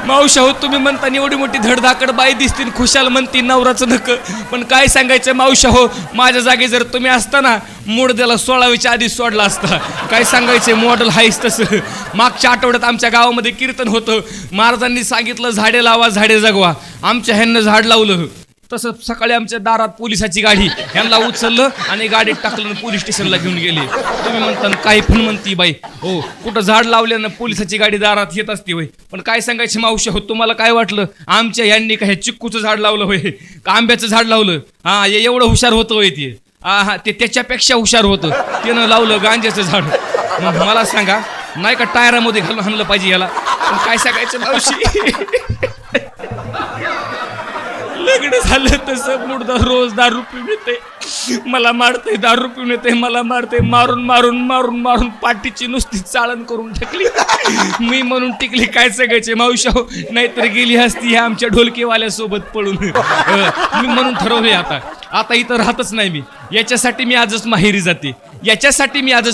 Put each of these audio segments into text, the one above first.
मावशा हो, तुम्ही म्हणता एवढी मोठी धडधाकड बाई दिसतील, खुशाल म्हणती नवराचं धक. पण काय सांगायचं मावशा हो, माझ्या जागी जर तुम्ही असताना मूड त्याला 16वीच्या आधी सोडला असता. काय सांगायचं, मॉडेल हायच तसं. मागच्या आठवड्यात आमच्या गावामध्ये कीर्तन होतं. महाराजांनी सांगितलं झाडे लावा झाडे जगवा. आमच्या ह्यांना झाड लावलं. तसं सकाळी आमच्या दारात पोलिसाची गाडी, ह्यांना उचललं आणि गाडीत टाकलं, पोलीस स्टेशनला घेऊन गेले. तुम्ही म्हणता काही पण म्हणती बाई हो, कुठं झाड लावल्यानं पोलिसाची गाडी दारात येत असते होय. पण काय सांगायची मावशी हो, तुम्हाला काय वाटलं आमच्या यांनी काय चिक्कूचं झाड लावलं होय का आंब्याचं झाड लावलं? हा, एवढं हुशार होतं होय ते. हा, ते त्याच्यापेक्षा हुशार होतं. त्यानं लावलं गांजाचं झाड. मग मला सांगा, नाही का टायरामध्ये घालून आणलं पाहिजे याला? पण काय सांगायचं मावशी, लग्न झालं तसं मुर्दा रोज दारू पिऊन येते, मला मारते, दारू पिऊन येते, मला मारते. मारून मारून मारून मारून पाठीची नुसती चाळण करून टाकली. मी म्हणून टिकली. काय सगळ्याचे मावशा हो, नाहीतर गेली असती ह्या आमच्या ढोलकेवाल्यासोबत पळून. मी म्हणून ठरवले आता इथं राहतच नाही मी. याच्यासाठी मी आजच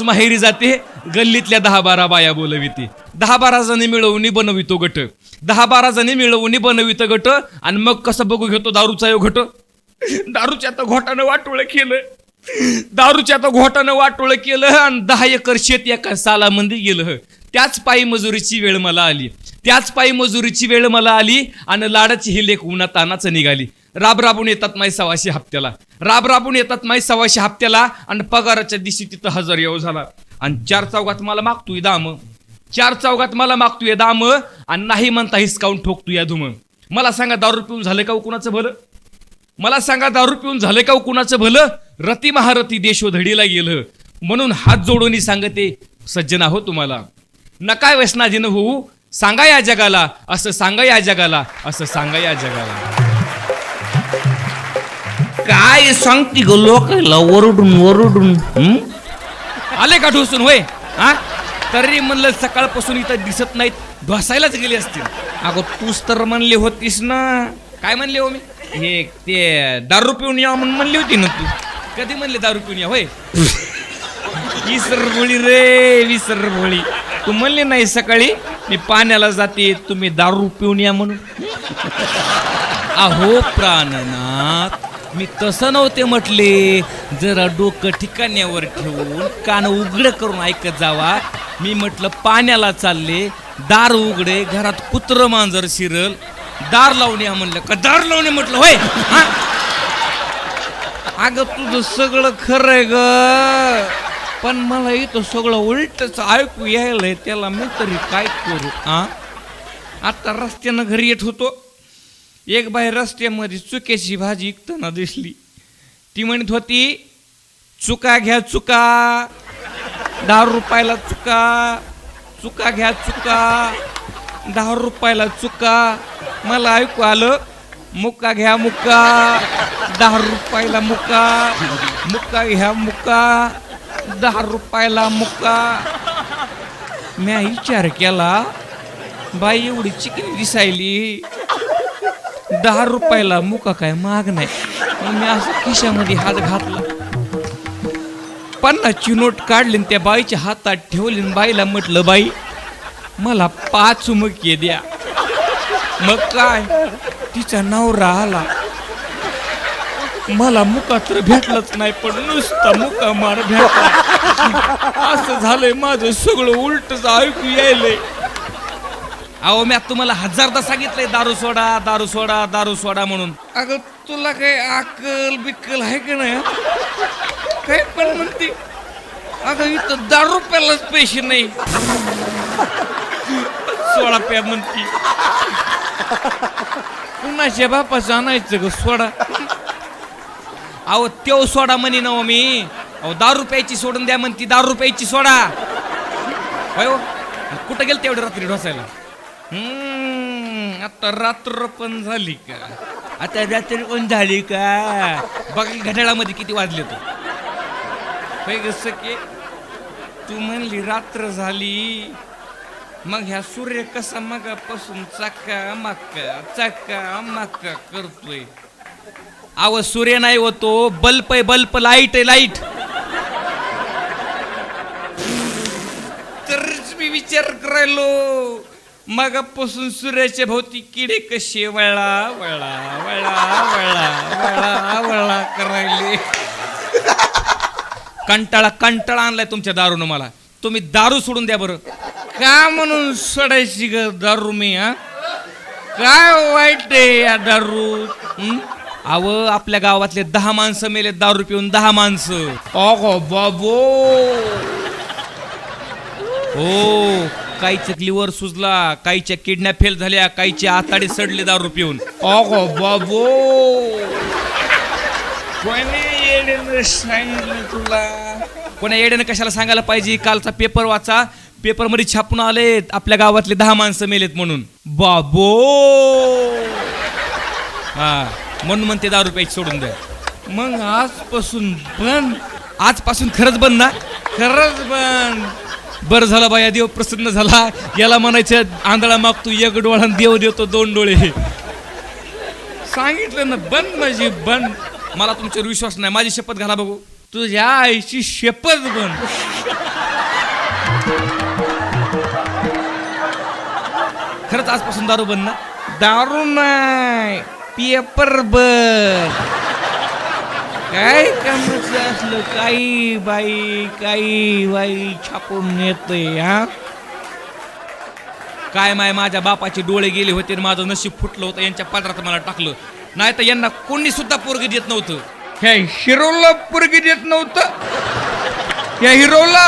माहेरी जाते. गल्लीतल्या 10-12 बाया बोलविते. 10-12 जणी मिळवून बनवितो गट. 10-12 जणी मिळवून बनवितो गट. आणि मग कसं बघू घेतो दारूचा यो घट. दारूच्या तर घोटानं वाटोळं केलं आणि 10 एकर शेत एका सालामध्ये गेलं. त्याच पायी मजुरीची वेळ मला आली आणि लाडाची ही लेख उन्हातानाच निघाली. राबराबून येतात माई 125 हप्त्याला आणि पगाराच्या दिवशी तिथं 1000 येऊ झाला. आणि 4 चौघात मला मागतोय दाम आणि नाही म्हणता हिसकावून ठोकतोय धुम. मला सांगा दारू पिऊन झालं का कुणाचं भलं? रती महारथी देशोधडीला गेलं. म्हणून हात जोडून सांगते सज्जना हो तुम्हाला, नका व्यसनाधीन होऊ. सांगा या जगाला. काय सांगते ग लोकांना वरडून आले का ढोसून होय? हा, तरी म्हणलं सकाळपासून इथं दिसत नाहीत, ढोसायलाच गेले असतील. अगं तूच तर म्हणली होतीस ना. काय म्हणले हो मी? हे ते दारू पिऊन या म्हणून म्हणली होती ना तू. कधी म्हणले दारू पिऊन या होय? विसरभोळी. तू म्हणले नाही सकाळी मी पाण्याला जाते, तुम्ही दारू पिऊन या म्हणून. अहो प्राणनाथ, मी तसं नव्हते म्हटले. जरा डोकं ठिकाण्यावर ठेवून कान उघडं करून ऐकत जावा. मी म्हटलं पाण्याला चालले, दार उघडे, घरात कुत्र मांजर शिरल, दार लावून या म्हणलं का दार लावणे म्हटलं होय? अगं तुझं सगळं खरंय ग, पण मला इथं सगळं उलटच ऐकू यायलंय. त्याला मी तरी काय करू? आता रस्त्यानं घरी येत होतो, एक बाई रस्त्यामध्ये चुक्याची भाजी विकताना दिसली. ती म्हणत होती, चुका घ्या चुका, 10 रुपयाला चुका घ्या चुका, 10 रुपयाला चुका. मला ऐकू आलं, मुक्का घ्या मुक्का, 10 रुपयाला मुक्का घ्या मुक्का, 10 रुपयाला मुक्का. मी विचार केला, बाई एवढी चिकनी दिसायली, 10 रुपयाला मुका काय महाग नाही. मी असं खिशामध्ये हात घातला, 50ची नोट काढली, त्या बाईच्या हातात ठेवली. बाईला म्हटलं, बाई मला 5 मुके द्या. मग काय, तिचा नवरा आला. मला मुका तर भेटलंच नाही, पण नुसता मुका मार भेटला. असं झालंय माझं सगळं उलटच ऐकू यायलंय. अहो मी तुम्हाला 1000दा सांगितलंय दारू सोडा म्हणून. अगं तुला काय अक्कल बिक्कल आहे का नाही? काय पण म्हणते. अगं इथं 10 रुपयालाच पैसे नाही, 16 रुपया म्हणती. कुणाच्या बापाचं आणायचं ग सोडा? अहो तेव सोडा म्हणे ना मी. अहो 10 रुपयाची सोडून द्या म्हणती, 10 रुपयाची सोडा. हो कुठं गेल तेवढं रात्री ढोसायला? आता रात्र पण झाली का? बघा घड्याळामध्ये किती वाजले तो. सके तू म्हणली रात्र झाली, मग ह्या सूर्य कसा मगापासून चक्का मक्का करतोय. आव सूर्य नाही होतो, बल्ब लाईट आहे, लाईट. तरच मी विचार करायलो, मगापासून सूर्याच्या भोवती किडे कसे वळा वळा वळा वळा वळा वळा करायले. कंटाळा आणलाय तुमच्या दारूनं मला. तुम्ही दारू सोडून द्या बरं. का म्हणून सोडायची ग दारू मी? हा, काय वाईट आहे या दारू? अव आपल्या गावातले 10 माणसं मेले दारू पिऊन. 10 माणसं. अगो बाबो. हो, काहीच्या लिव्हर सुजला, काहीच्या किडन्या फेल झाल्या, काहीचे आताडे सडले दारू पिऊन. अगो बाबो. कोणी येड्यानं सांगितलं तुला? कोणा येड्यानं कशाला सांगायला पाहिजे? कालचा पेपर वाचा. पेपर मध्ये छापून आलेत आपल्या गावातले 10 माणसं मेलेत म्हणून. बाबो. हा, म्हणून म्हणते दारू प्यायची सोडून द्या. मग आजपासून बंद. आजपासून खरंच बंद ना? खरंच बंद. बरं झालं बाया, देव प्रसन्न झाला. याला म्हणायचं आंधळा मागतो 1 डोळा, देव देतो 2 डोळे. सांगितलं ना बंद, माझी बंद. मला तुमच्यावर विश्वास नाही. माझी शपथ घाला बघू. तुझ्या आईची शपथ बंद. खरंच आजपासून दारू बंद ना? दारू नाही, पेपर बंद. काय कामाचं असलं काही बाई छापून येतंय. हा, काय माझ्या बापाचे डोळे गेले होते, माझं नशीब फुटलं होतं. यांच्या पदरात मला टाकलं. नाही तर यांना कोणी सुद्धा पोरगी देत नव्हतं. ह्या हिरोला पोरगी देत नव्हतं. ह्या हिरोला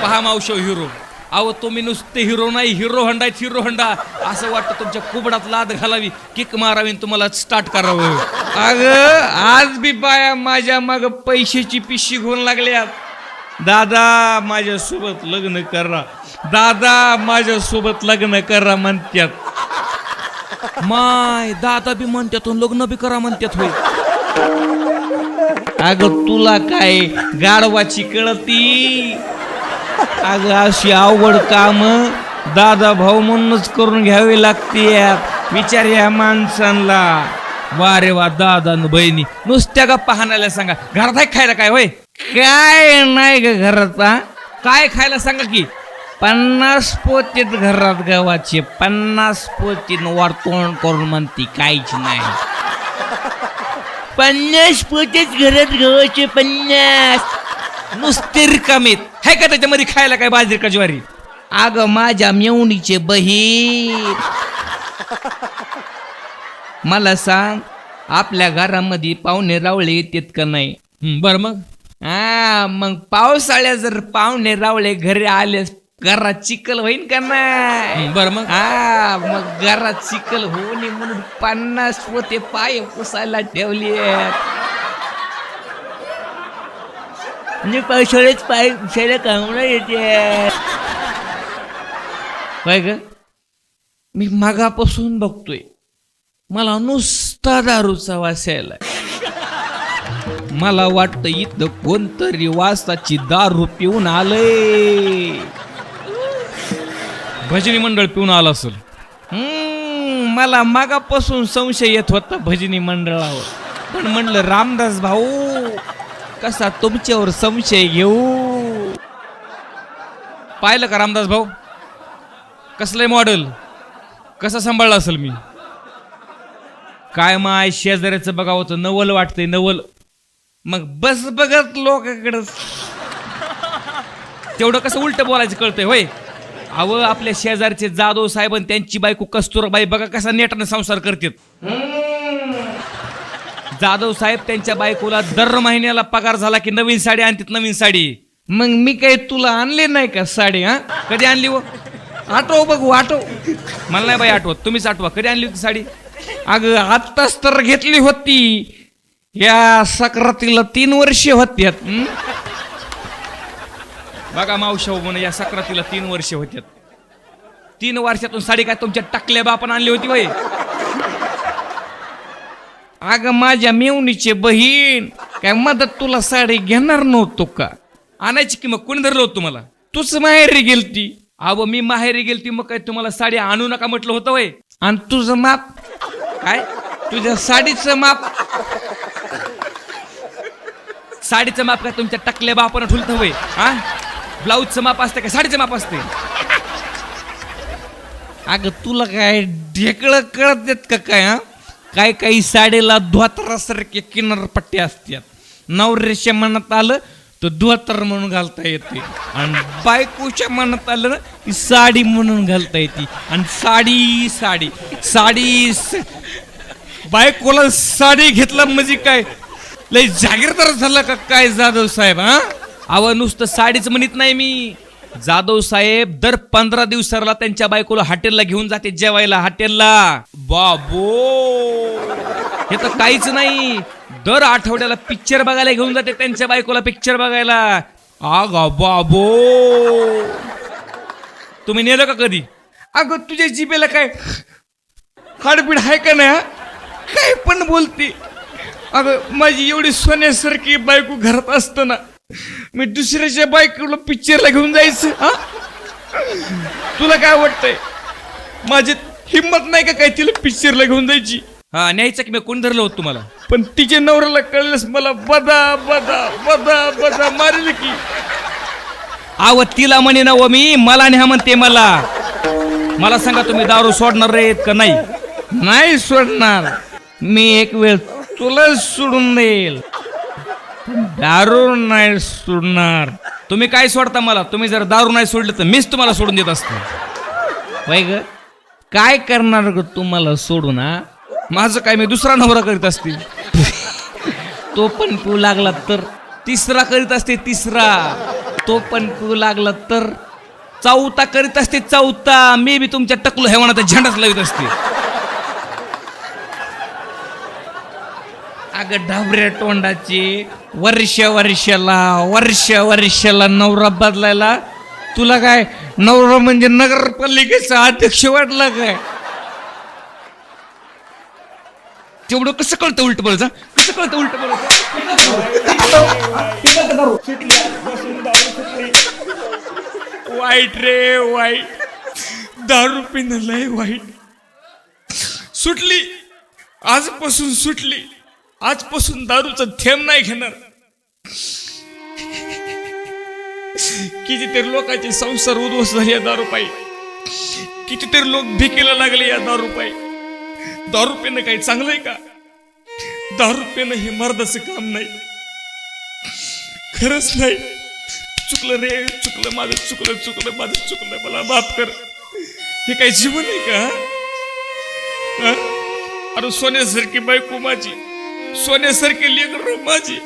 पहा मावशो हिरो. अहो तुम्ही नुसते हिरो नाही, हिरो हंडा. हिरो हंडा असं वाटतं तुमच्या कुबडात लाद घालावी, किक मारावी, तुम्हाला स्टार्ट करावं. अगं आज बी बाया माझ्या माग पैशाची पिशी घेऊन लागल्यात. दादा माझ्यासोबत लग्न करा, दादा माझ्यासोबत लग्न करा म्हणतात. माय दादा बी म्हणतात, लग्न बी करा म्हणतात. होय अगं तुला काय गाढवाची कळती? अगं अशी अवघड काम दादा भाऊ म्हणूनच करून घ्यावी लागते. विचार या माणसांना. वा रे वा, दादा न बहिणी नुसत्या गप्पा हाणायला सांगा. घरात आहे खायला काय? होय काय नाही ग घरात? काय खायला सांगा की? 50 पोतीत घरात गव्हाचे. 50 पोतीत वारतोंड करून म्हणती काहीच नाही. 50 पोतीत घरात गव्हाचे 50 नुसते रिकामीत. है का त्याच्यामध्ये खायला काय? बाजरी का ज्वारी? अगं माझ्या मेवणीचे बहीण, मला सांग आपल्या घरामध्ये पाहुणे रावळे येतात का नाही? बरं मग. हा, मग पावसाळ्यात जर पाहुणे रावळे घरी आले, घरात चिखल होईन का नाही? बरं मग. हा, मग घरात चिखल होऊ नये म्हणून 50 पोते पाय पुसायला ठेवली. म्हणजे पावसाळ्यात पाय पुसायला कामला येते. काय ग? मी मागापासून बघतोय, मला नुसता दारूचा वास यायला. मला वाटतं इथं कोणतरी वासाची दारू पिऊन आलंय. भजनी मंडळ पिऊन आलं असेल. मला मागापासून संशय येत होता भजनी मंडळावर. पण म्हणलं रामदास भाऊ कसा तुमच्यावर संशय घेऊ. पाहिलं का रामदास भाऊ कसलंय मॉडेल? कसं सांभाळलं असेल मी? काय माय शेजाऱ्याचं बघावं तर नवल वाटतंय, नवल. मग बस बघत लोकांकडे तेवढं कसं उलट बोलायचं कळतंय. होय अव आपल्या शेजारचे जाधव साहेब आणि त्यांची बायको कस्तुराबाई बघा कसा नेटाने संसार करतात. जाधव साहेब त्यांच्या बायकोला दर महिन्याला पगार झाला की नवीन साडी आणतात, नवीन साडी. मग मी काही तुला आणले नाही का साडी? हा, कधी आणली? व आठव बघू, आठव. मला नाही बाई आठवत, तुम्हीच आठवा. कधी आणली होती साडी? अगं आत्ताच तर घेतली होती. या सक्रातीला 3 वर्षे होत्यात. बघा मावशाऊ म्हणे या सक्रातीला 3 वर्षे होत्यात. 3 वर्षातून साडी काय तुमच्या टाकल्या बापान आणली होती वय? अगं माझ्या मेवणीचे बहीण काय मदत तुला साडी घेणार नव्हतो का? आणायची की? मग कोणी धरलं होतं तुम्हाला? तूच माहेरी गेलती. अव मी माहेरी गेलती, मग काय तुम्हाला साडी आणू नका म्हटलं होतं वय? आणि तुझं माप काय? तुझ्या साडीचं माप, साडीचं माप काय तुमच्या टाकल्या बापानं ठुलतं वय? हा, ब्लाऊजचं माप असते का साडीचं माप असते? अगं तुला काय ढेकळं कळत देत का काय हा? काय काही साडीला धोतरासारखे किनारपट्टी असतात. नवऱ्याच्या मनात आलं तर धोतर म्हणून घालता येते आणि बायकोच्या मनात आलं ना ती साडी म्हणून घालता येते. आणि साडी साडी साडी बायकोला साडी घेतला म्हणजे काय लय जागीरदार झाला का काय जाधव साहेब हा? अव नुसतं साडीच म्हणत नाही मी. जाधव साहेब दर 15 दिवसाला त्यांच्या बायकोला हॉटेलला घेऊन जाते जेवायला हॉटेलला. बाबो हे तर काहीच नाही. दर आठवड्याला पिक्चर बघायला घेऊन जाते त्यांच्या बायकोला पिक्चर बघायला. आगा बाबो तुम्ही नेलं का कधी? अगं तुझ्या जिभेला काय हाडबीड आहे का नाही? काय पण बोलते. अगं माझी एवढी सोन्यासारखी बायको घरात असताना मी दुसऱ्याच्या बायकोला पिक्चरला घेऊन जायचं हा? तुला काय वाटतंय माझी हिंमत नाही का काय तिला पिक्चरला घेऊन जायची? हा न्यायचं की मी कोण धरलं होतं तुम्हाला? पण तिच्या नवऱ्याला कळलंस मला बदा बदा बदा बदा मारेल की. आव तिला म्हणे ना व मी मला न्या म्हणते मला सांगा तुम्ही दारू सोडणार आहेत का नाही? नाही सोडणार. मी एक वेळ तुला सोडून देईल दारू नाही सोडणार. तुम्ही काय सोडता मला? तुम्ही जर दारू नाही सोडलं तर मीच तुम्हाला सोडून देत असतो. वय ग काय करणार ग तुम्हाला सोडून? हा माझं काय मी दुसरा नवरा करीत असतील. तो पण पिऊ लागला तर तिसरा करीत असते तिसरा. तो पण पिऊ लागला तर चौथा करीत असते चौथा. मी बी तुमच्या टकलो हेवानाचा झेंडाच लावित असते. अगं ढाबऱ्या तोंडाचे वर्ष वर्षाला नवरा बदलायला तुला काय नवरा म्हणजे नगरपालिकेचा अध्यक्ष वाटला काय? तेवढं कसं कळतं उलट बोलायचं? कसं कळतं उलट बोलायचं? वाईट रे वाईट. दारू पिणं लय वाईट. सुटली आजपासून सुटली. आजपासून दारूचा थेंब नाही घेणार. कितीतरी लोकांचे संसार उद्ध्वस्त झाले या दारूपायी. कितीतरी लोक भिकेला लागले या दारूपायी. दारू पिणं काही चांगलं आहे का? दारू पिणं हे मर्दाचं काम नाही. खरंच नाही. चुकलं रे चुकलं माझं चुकलं मला माफ कर. हे काही जीवन आहे का? अरे सोन्यासारखी बायको माझी, सोन्यासारखी लेकरं माझी,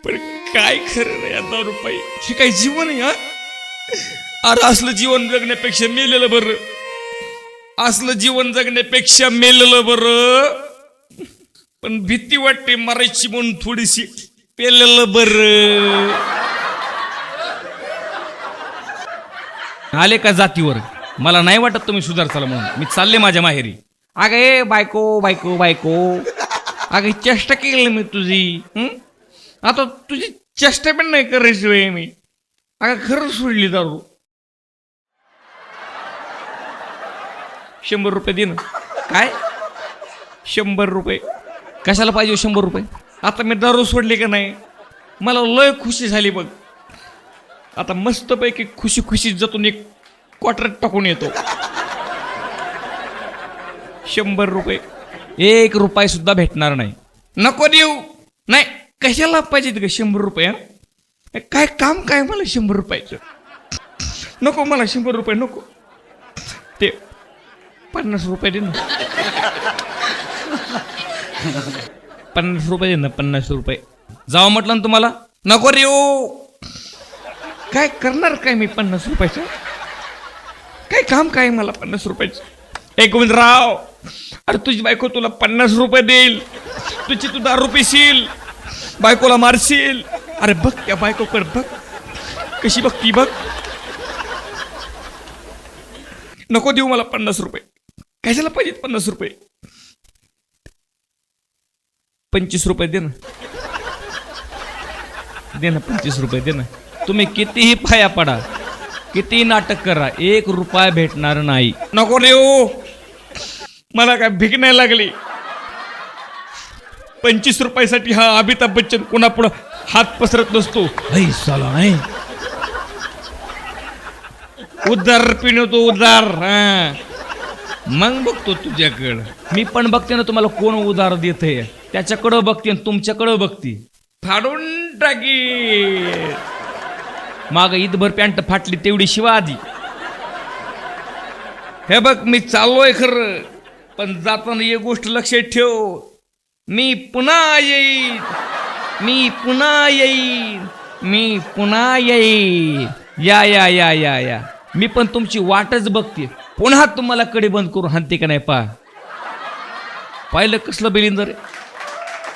पण काय खरं नाही या दारूपायी. हे काही जीवन आहे हा? अरे असलं जीवन जगण्यापेक्षा मेलेलं बरं. असलं जीवन जगण्यापेक्षा मेलेलं बरं. पण भीती वाटते मरायची म्हणून थोडीशी पेलेलं बरं. आले का जातीवर? मला नाही वाटत तुम्ही सुधारचाल म्हणून. मी चालले माझ्या माहेरी. अगं ए बायको बायको बायको अगं चेष्टा केली मी तुझी. आता तुझी चेष्टा पण नाही करायची वेळ मी. अगं खरं सोडली दारू. 100 रुपये दे ना. काय 100 रुपये? कशाला पाहिजे 100 रुपये? आता मी दारू सोडली का नाही मला लय खुशी झाली बघ. आता मस्तपैकी खुशी जातून एक क्वार्टर टाकून येतो. 100 रुपये 1 रुपये सुद्धा भेटणार नाही. नको देऊ. नाही कशाला पाहिजे का 100 रुपये? काय काम काय मला 100 रुपयाचं? नको मला 100 रुपये नको. ते 50 रुपये दे ना. 50 रुपये दे ना. 50 रुपये. जावं म्हटलं ना तुम्हाला. नको रे ओ. काय करणार काय मी 50 रुपयाचं? काय काम काय मला 50 रुपयाचं? एक गोविंदराव अरे तुझी बायको तुला 50 रुपये देईल. तू दारू पिशील, बायकोला मारशील. अरे बघ त्या बायकोकडे बघ कशी बघती बघ. नको देऊ मला 50 रुपये. कशाला पाहिजे 50 रुपये? 25 रुपये दे ना. दे ना 25 रुपये दे ना. तुम्ही कितीही पाया पडा, किती नाटक करा, 1 रुपया भेटणार नाही. नको रे ओ. मला काय भीक नाही लागली. 25 रुपयासाठी हा अमिताभ बच्चन कोणापुढं हात पसरत नसतो. उद्धार पिणवतो उद्धार. मग बघतो तुझ्याकडं. मी पण बघते ना तुम्हाला कोण उधार देते, त्याच्याकडं बघते आणि तुमच्याकडं बघते. फाडून टाकी. माग ईदभर पॅन्ट फाटली तेवढी शिवा आधी. हे बघ मी चाललोय खरं, पण जाताना एक गोष्ट लक्षात ठेव, मी पुन्हा येईन, मी पुन्हा येईन, मी पुन्हा येईन. या या या या या. मी पण तुमची वाटच बघते, पुन्हा तुम्हाला कडे बंद करून हाणते का नाही पा. पाहिलं कसलं बिलिंदर आहे,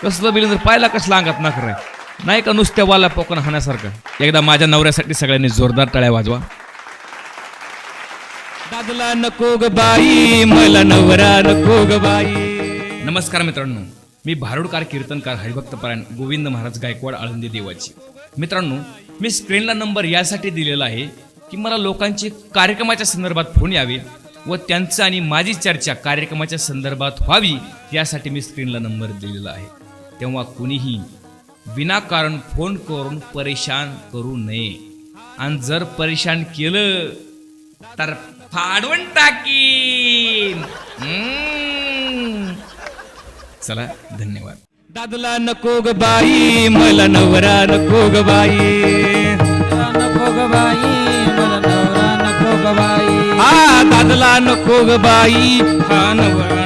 कसलं बिलिंदर. पाहिला कसला अंगात नखर आहे नाही का, नुसत्या वाला पोकण हाण्यासारखं. एकदा माझ्या नवऱ्यासाठी सगळ्यांनी जोरदार टाळ्या वाजवा. दादला नको ग बाई, मला नवरा नको ग बाई. नमस्कार मित्रांनो, मी भारुडकार कीर्तनकार हरिभक्तपरायण गोविंद महाराज गायकवाड आळंदी देवाची. मित्रांनो, मी स्क्रीनला नंबर यासाठी दिलेला आहे की मला लोकांची कार्यक्रमाच्या संदर्भात फोन यावे व त्यांचं आणि माझी चर्चा कार्यक्रमाच्या संदर्भात व्हावी, यासाठी मी स्क्रीनला नंबर दिलेला आहे. तेव्हा कुणीही विनाकारण फोन करून परेशान करू नये, आणि जर परेशान केलं तर फाडून टाकीन. चला, धन्यवाद. दादला नको ग बाई, मला नवरा नको ग बाई, नको ग बाई, मला नवरा नको ग बाई. हा दादला नको ग बाई, हा नवरा